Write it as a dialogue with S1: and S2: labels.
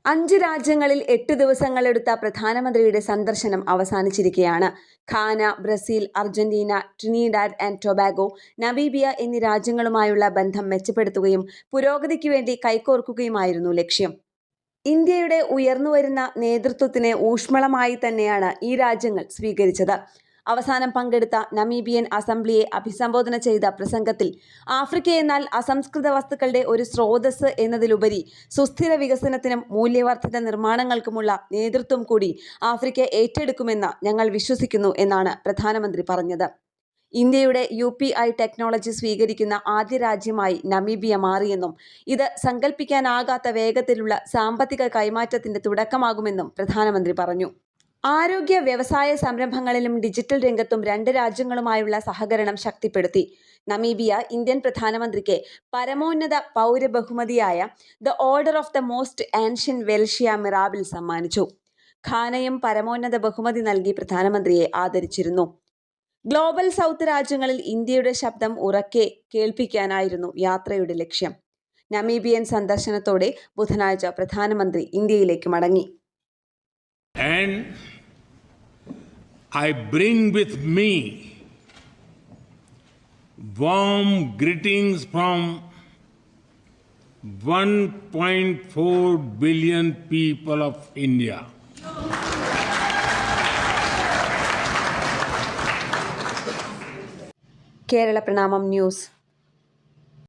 S1: 5 രാജ്യങ്ങളിൽ 8 ദിവസങ്ങളെടുത്ത പ്രധാനമന്ത്രിയുടെ സന്ദർശനം അവസാനിച്ചിരിക്കുകയാണ്. Ghana, Brazil, Argentina, Trinidad and Tobago, Namibia എന്നീ രാജ്യങ്ങളുമായുള്ള ബന്ധം മെച്ചപ്പെടുത്തുകയും പുരോഗതിക്ക് വേണ്ടി കൈകോർക്കുകയുമായിരുന്നു ലക്ഷ്യം. ഇന്ത്യയുടെ ഉയർന്നുവരുന്ന നേതൃത്വത്തിനെ ഊഷ്മളമായി തന്നെയാണ് ഈ രാജ്യങ്ങൾ സ്വീകരിച്ചത്. അവസാനം പങ്കെടുത്ത നമീബിയൻ അസംബ്ലിയെ അഭിസംബോധന ചെയ്ത പ്രസംഗത്തിൽ ആഫ്രിക്കയെന്നാൽ അസംസ്കൃത വസ്തുക്കളുടെ ഒരു സ്രോതസ് എന്നതിലുപരി സുസ്ഥിര വികസനത്തിനും മൂല്യവർദ്ധിത നിർമ്മാണങ്ങൾക്കുമുള്ള നേതൃത്വം കൂടി ആഫ്രിക്ക ഏറ്റെടുക്കുമെന്ന് ഞങ്ങൾ വിശ്വസിക്കുന്നു എന്നാണ് പ്രധാനമന്ത്രി പറഞ്ഞത്. ഇന്ത്യയുടെ UPI ടെക്നോളജി സ്വീകരിക്കുന്ന ആദ്യ രാജ്യമായി നമീബിയ മാറിയെന്നും ഇത് സങ്കല്പിക്കാനാകാത്ത വേഗത്തിലുള്ള സാമ്പത്തിക കൈമാറ്റത്തിന്റെ തുടക്കമാകുമെന്നും പ്രധാനമന്ത്രി പറഞ്ഞു. ആരോഗ്യ വ്യവസായ സംരംഭങ്ങളിലും ഡിജിറ്റൽ രംഗത്തും 2 രാജ്യങ്ങളുമായുള്ള സഹകരണം ശക്തിപ്പെടുത്തി. നമീബിയ ഇന്ത്യൻ പ്രധാനമന്ത്രിക്ക് പരമോന്നത പൗരബഹുമതിയായ the order of the most ancient Welwitschia mirabilis സമ്മാനിച്ചു. ഘാനയും പരമോന്നത ബഹുമതി നൽകി പ്രധാനമന്ത്രിയെ ആദരിച്ചിരുന്നു. ഗ്ലോബൽ സൗത്ത് രാജ്യങ്ങളിൽ ഇന്ത്യയുടെ ശബ്ദം ഉറക്കെ കേൾപ്പിക്കാനായിരുന്നു യാത്രയുടെ ലക്ഷ്യം. നമീബിയൻ സന്ദർശനത്തോടെ ബുധനാഴ്ച പ്രധാനമന്ത്രി ഇന്ത്യയിലേക്ക് മടങ്ങി.
S2: I bring with me warm greetings from 1.4 billion people of India.
S1: Kerala പ്രണാമം ന്യൂസ്.